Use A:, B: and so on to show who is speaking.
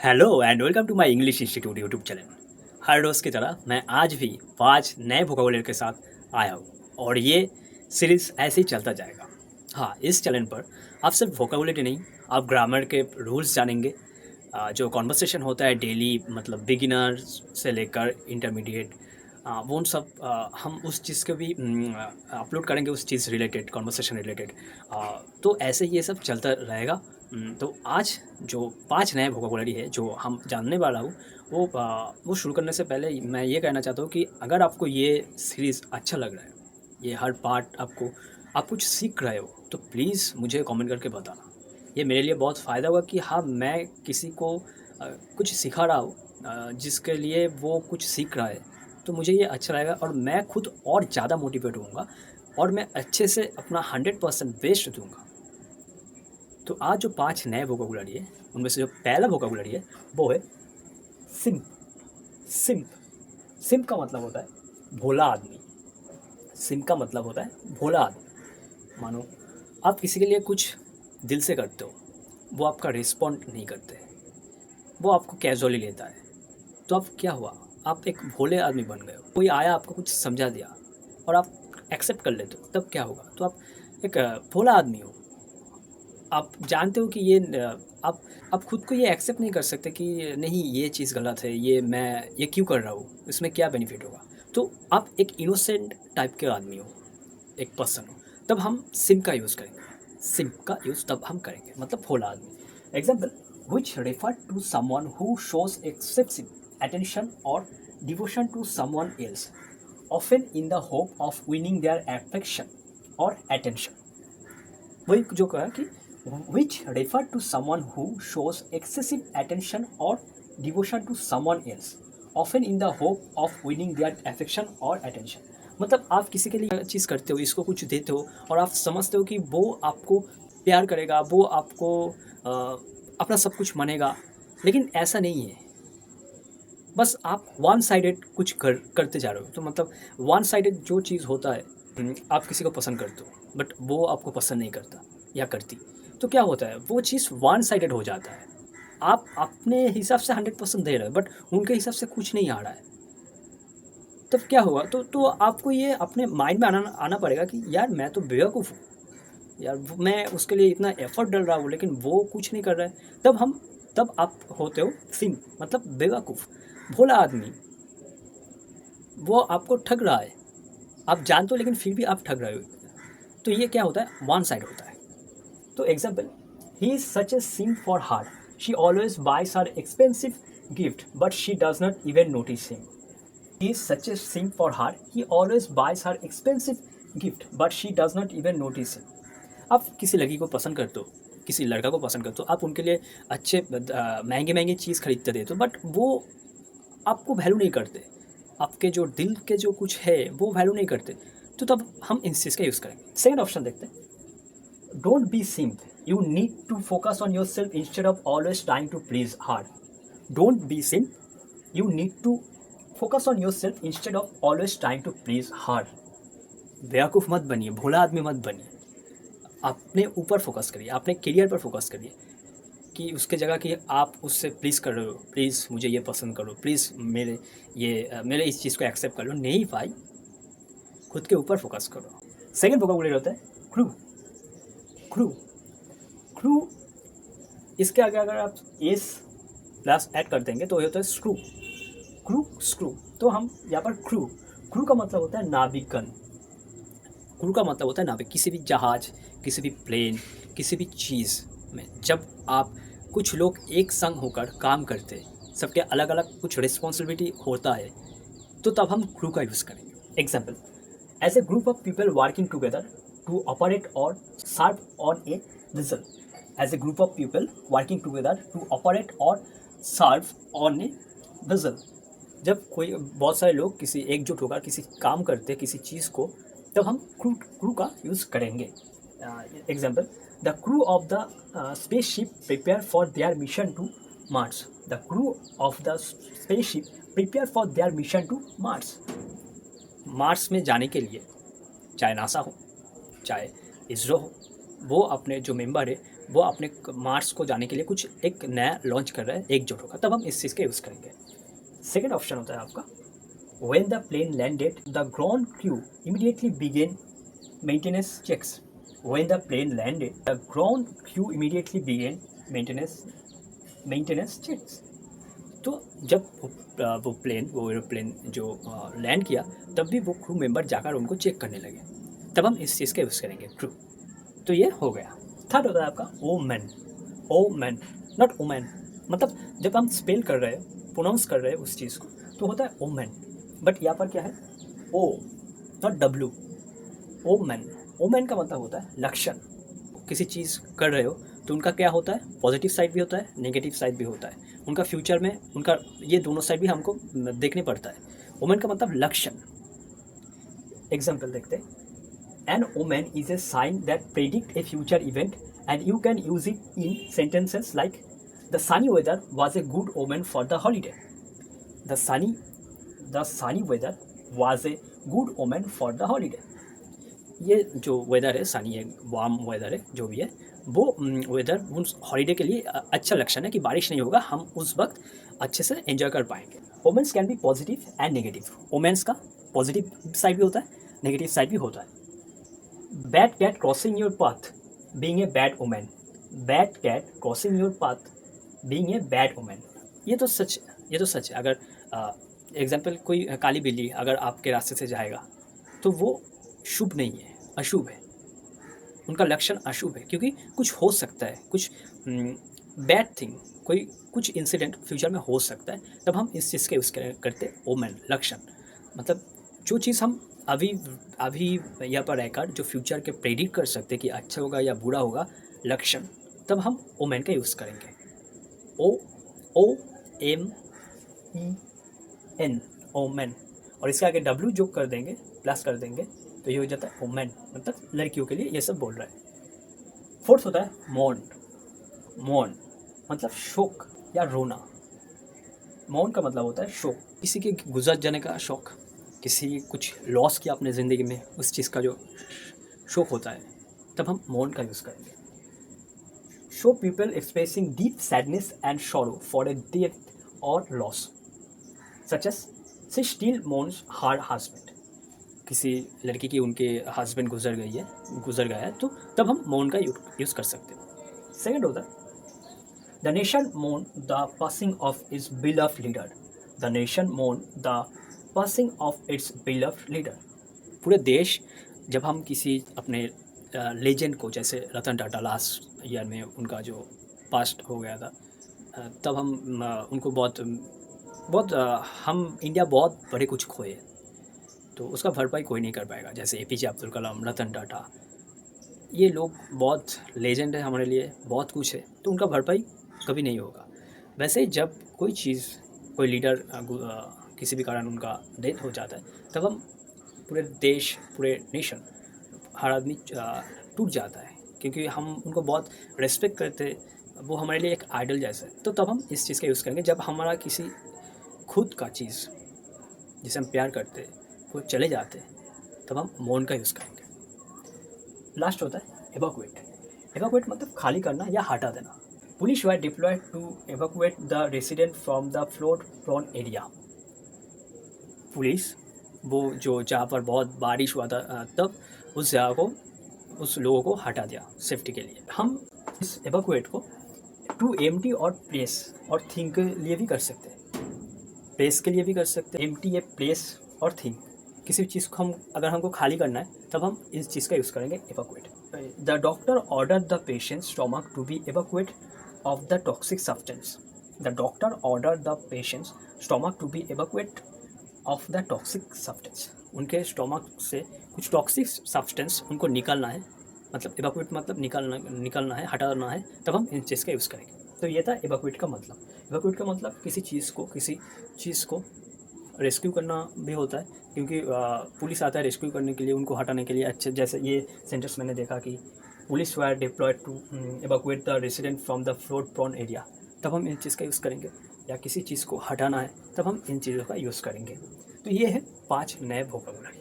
A: Hello and welcome to my English institute YouTube channel. हर रोज़ की तरह मैं आज भी 5 नए वोकैबुलरी के साथ आया हूँ और ये सीरीज़ ऐसे ही चलता जाएगा। हाँ, इस चैनल पर आप सिर्फ वोकैबुलरी नहीं, आप ग्रामर के रूल्स जानेंगे। जो कॉन्वर्सेशन होता है डेली, मतलब बिगिनर से लेकर इंटरमीडिएट, वो उन सब हम उस चीज़ को भी अपलोड करेंगे, उस चीज़ रिलेटेड, कॉन्वर्सेशन रिलेटेड। तो ऐसे ही ये सब चलता रहेगा। तो आज जो 5 नए वोकैबुलरी है जो हम जानने वाला हूँ, वो शुरू करने से पहले मैं ये कहना चाहता हूँ कि अगर आपको ये सीरीज़ अच्छा लग रहा है, ये हर पार्ट आपको आप कुछ सीख रहे हो, तो प्लीज़ मुझे कमेंट करके बताना। ये मेरे लिए बहुत फ़ायदा होगा कि हाँ, मैं किसी को कुछ सिखा रहा हूँ, जिसके लिए वो कुछ सीख रहा है, तो मुझे ये अच्छा लगेगा और मैं खुद और ज़्यादा मोटिवेट होऊँगा और मैं अच्छे से अपना 100% बेस्ट दूँगा। तो आज जो 5 नए वोकैबुलरी है, उनमें से जो पहला वोकैबुलरी है, वो है सिम्प। सिम्प सिम्प का मतलब होता है भोला आदमी। सिम्प का मतलब होता है भोला आदमी। मानो आप किसी के लिए कुछ दिल से करते हो, वो आपका रिस्पॉन्ड नहीं करते, वो आपको कैजुअली लेता है, तो अब क्या हुआ? आप एक भोले आदमी बन गए हो। कोई आया, आपको कुछ समझा दिया और आप एक्सेप्ट कर लेते हो, तब क्या होगा? तो आप एक भोला आदमी हो। आप जानते हो कि आप आप खुद को ये एक्सेप्ट नहीं कर सकते कि नहीं, ये चीज़ गलत है, ये क्यों कर रहा हूँ, इसमें क्या बेनिफिट होगा? तो आप एक इनोसेंट टाइप के आदमी हो, एक पर्सन हो, तब हम सिम्प का यूज़ करेंगे। सिम्प का यूज़ तब हम करेंगे, मतलब भोला आदमी। Example, which refer to someone who shows excessive attention or devotion to someone else, often in the hope of winning their affection or attention। वही जो कहा कि which refer to someone who shows excessive attention or devotion to someone else, often in the hope of winning their affection or attention। मतलब आप किसी के लिए चीज़ करते हो, इसको कुछ देते हो और आप समझते हो कि वो आपको प्यार करेगा, वो आपको अपना सब कुछ मानेगा, लेकिन ऐसा नहीं है। बस आप वन साइडेड कुछ करते जा रहे हो। तो मतलब वन साइडेड जो चीज़ होता है, आप किसी को पसंद करते हो बट वो आपको पसंद नहीं करता या करती, तो क्या होता है, वो चीज़ वन साइडेड हो जाता है। आप अपने हिसाब से 100% दे रहे हो बट उनके हिसाब से कुछ नहीं आ रहा है। तब क्या होगा? तो आपको ये अपने माइंड में आना आना पड़ेगा कि यार, मैं तो बेवकूफ़ हूँ। यार, मैं उसके लिए इतना एफर्ट डाल रहा हूँ लेकिन वो कुछ नहीं कर रहा है। तब आप होते हो सिंप, मतलब बेवकूफ़, भोला आदमी। वो आपको ठग रहा है, आप जानते हो लेकिन फिर भी आप ठग रहे हो। तो ये क्या होता है? वन साइड होता है। तो example, he is such a simp for heart, she always buys her expensive gift but she does not even notice him. He is such a simp for heart, he always buys her expensive gift but she does not even notice him. आप किसी लड़की को पसंद करते हो, किसी लड़का को पसंद करते हो, आप उनके लिए अच्छे महंगे महंगे चीज़ खरीदते देते हो बट वो आपको वैल्यू नहीं करते, आपके जो दिल के जो कुछ है वो वैल्यू नहीं करते। तो तब हम इन चीज़ का यूज़ करेंगे। सेकंड ऑप्शन देखते हैं, don't be simp, you need to focus on yourself instead of always trying to please hard. Don't be simp, you need to focus on yourself instead of always trying to please hard. बेवकूफ़ मत बनिए, भोला आदमी मत बनिए। अपने ऊपर focus करिए, अपने करियर पर फोकस करिए, कि उसके जगह कि आप उससे प्लीज़ कर रहे हो, प्लीज़ मुझे ये पसंद करो, प्लीज़ मेरे इस चीज़ को एक्सेप्ट कर लो। नहीं भाई, खुद के ऊपर फोकस करो। सेकंड वोकैबुलरी होता है क्रू। क्रू क्रू इसके आगे अगर आप एस प्लस ऐड कर देंगे तो ये होता है स्क्रू। Crew, screw. तो हम यहाँ पर क्रू, क्रू का मतलब होता है नाविकगण। क्रू का मतलब होता है नाविक। किसी भी जहाज, किसी भी प्लेन, किसी भी चीज़ में जब आप कुछ लोग एक संग होकर काम करते, सबके अलग अलग कुछ रिस्पॉन्सिबिलिटी होता है, तो तब हम क्रू का यूज़ करेंगे। Example, as a group of people working together to operate और serve on a vessel. As a group of people working together to operate और सर्व ऑन ए विजल। जब कोई बहुत सारे लोग किसी एकजुट होकर किसी काम करते, किसी चीज़ को, तब हम क्रू का यूज़ करेंगे। Example, the crew of the spaceship prepare for their mission to Mars. The crew of the spaceship prepare for their mission to Mars. Mars में जाने के लिए चाहे नासा हो, चाहे इसरो हो, वो अपने जो मेंबर है वो अपने मार्स को जाने के लिए कुछ एक नया लॉन्च कर रहा है, एकजुट होकर, तब हम इस चीज़ का यूज़ करेंगे। सेकेंड ऑप्शन होता है आपका when the plane landed the ground crew immediately began maintenance checks. When the plane landed the ground crew immediately began maintenance checks. तो जब वो एरोप्लेन जो लैंड किया, तब भी वो क्रू मेंबर जाकर उनको चेक करने लगे, तब हम इस चीज़ का यूज़ करेंगे क्रू। तो ये हो गया। थर्ड होता है आपका ओमेन। ओमेन नॉट ओमेन, मतलब जब हम स्पेल कर रहे हैं, प्रोनाउंस कर रहे हैं उस चीज़ को, तो होता है ओमेन, बट यहाँ पर क्या है, oh not W. Women, women का मतलब होता है लक्षण। किसी चीज़ कर रहे हो तो उनका क्या होता है, पॉजिटिव साइड भी होता है, नेगेटिव साइड भी होता है, उनका फ्यूचर में उनका ये दोनों साइड भी हमको देखने पड़ता है। ओमेन का मतलब लक्षण। एग्जाम्पल देखते हैं, an omen is a sign that predict a future event and you can use it in sentences like the sunny weather was a good omen for the holiday. The sunny weather was a good omen for the holiday. ये जो weather है, सनी है, warm weather है, जो भी है, वो weather उस हॉलीडे के लिए अच्छा लक्षण है कि बारिश नहीं होगा, हम उस वक्त अच्छे से एंजॉय कर पाएंगे। Omens can be positive and negative. Omens का पॉजिटिव साइड भी होता है, नेगेटिव साइड भी होता है। Bad cat crossing your path being a bad omen. Bad cat crossing your path being a bad omen. ये तो सच है। अगर एग्जाम्पल कोई काली बिल्ली अगर आपके रास्ते से जाएगा तो वो शुभ नहीं है, अशुभ है, उनका लक्षण अशुभ है, क्योंकि कुछ हो सकता है, कुछ बैड थिंग, कोई कुछ इंसिडेंट फ्यूचर में हो सकता है, तब हम इस चीज़ का यूज़ करते ओमेन, लक्षण। मतलब जो चीज़ हम अभी यहाँ पर रहकर जो फ्यूचर के प्रेडिक्ट कर सकते कि अच्छा होगा या बुरा होगा, लक्षण, तब हम ओमेन का यूज़ करेंगे। OMEN, ओमेन, और इसके आगे W जो कर देंगे, प्लस कर देंगे, तो ये हो जाता है ओमेन, मतलब लड़कियों के लिए ये सब बोल रहा है। फोर्थ होता है मौन। मौन मतलब शोक या रोना। मौन का मतलब होता है शोक, किसी के गुजर जाने का शोक, किसी कुछ लॉस किया अपने ज़िंदगी में, उस चीज़ का जो शोक होता है, तब हम मौन का यूज़ करेंगे। Show people expressing deep sadness and sorrow for a death और loss, such as she still mourns her husband. किसी लड़की की उनके हस्बैंड गुजर गया है, तो तब हम मौन का यूज़ कर सकते हैं। सेकंड होता है the nation मोर्न the passing of its beloved leader. The nation मोर्न the passing of its beloved leader. पूरे देश, जब हम किसी अपने लेजेंड को, जैसे रतन टाटा लास्ट ईयर में उनका जो पास्ट हो गया था, तब हम उनको बहुत हम इंडिया बहुत बड़े कुछ खोए, तो उसका भरपाई कोई नहीं कर पाएगा। जैसे APJ अब्दुल कलाम, रतन टाटा, ये लोग बहुत लेजेंड है हमारे लिए, बहुत कुछ है, तो उनका भरपाई कभी नहीं होगा। वैसे ही जब कोई चीज़, कोई लीडर किसी भी कारण उनका डेथ हो जाता है, तब हम पूरे देश, पूरे नेशन, हर आदमी टूट जाता है, क्योंकि हम उनको बहुत रेस्पेक्ट करते, वो हमारे लिए एक आइडल जैसा है। तो तब हम इस चीज़ का यूज़ करेंगे, जब हमारा किसी खुद का चीज़ जिसे हम प्यार करते वो चले जाते हैं, तब हम मौन का यूज़ करेंगे। लास्ट होता है एवैक्यूएट। एवैक्यूएट मतलब खाली करना या हटा देना। Police were deployed to evacuate the resident from the flood prone area. Police, वो जो जहाँ पर बहुत बारिश हुआ था, तब उस जगह को, उस लोगों को हटा दिया सेफ्टी के लिए। हम इस एवैक्यूएट को टू एम्प्टी और प्लेस और थिंग के लिए भी कर सकते हैं। प्लेस के लिए भी कर सकते हैं, एम्प्टी, प्लेस और थिंग, किसी चीज़ को अगर हमको खाली करना है, तब हम इस चीज़ का यूज़ करेंगे evacuate. The doctor order the patient stomach to be evacuate of the toxic substance. The doctor order the patient stomach to be evacuate of the toxic substance. उनके स्टोमक से कुछ टॉक्सिक सब्सटेंस उनको निकालना है, मतलब evacuate मतलब निकालना है, हटाना है, तब हम इस चीज़ का यूज़ करेंगे। तो ये था एवैक्यूएट का मतलब। एवैक्यूएट का मतलब किसी चीज़ को रेस्क्यू करना भी होता है, क्योंकि पुलिस आता है रेस्क्यू करने के लिए, उनको हटाने के लिए। अच्छे, जैसे ये सेंटेंस मैंने देखा कि police were deployed to evacuate the resident from the flood prone area, तब हम इन चीज़ का यूज़ करेंगे। या किसी चीज़ को हटाना है, तब हम इन चीज़ों का यूज़ करेंगे। तो ये है 5 नए वोकैबुलरी।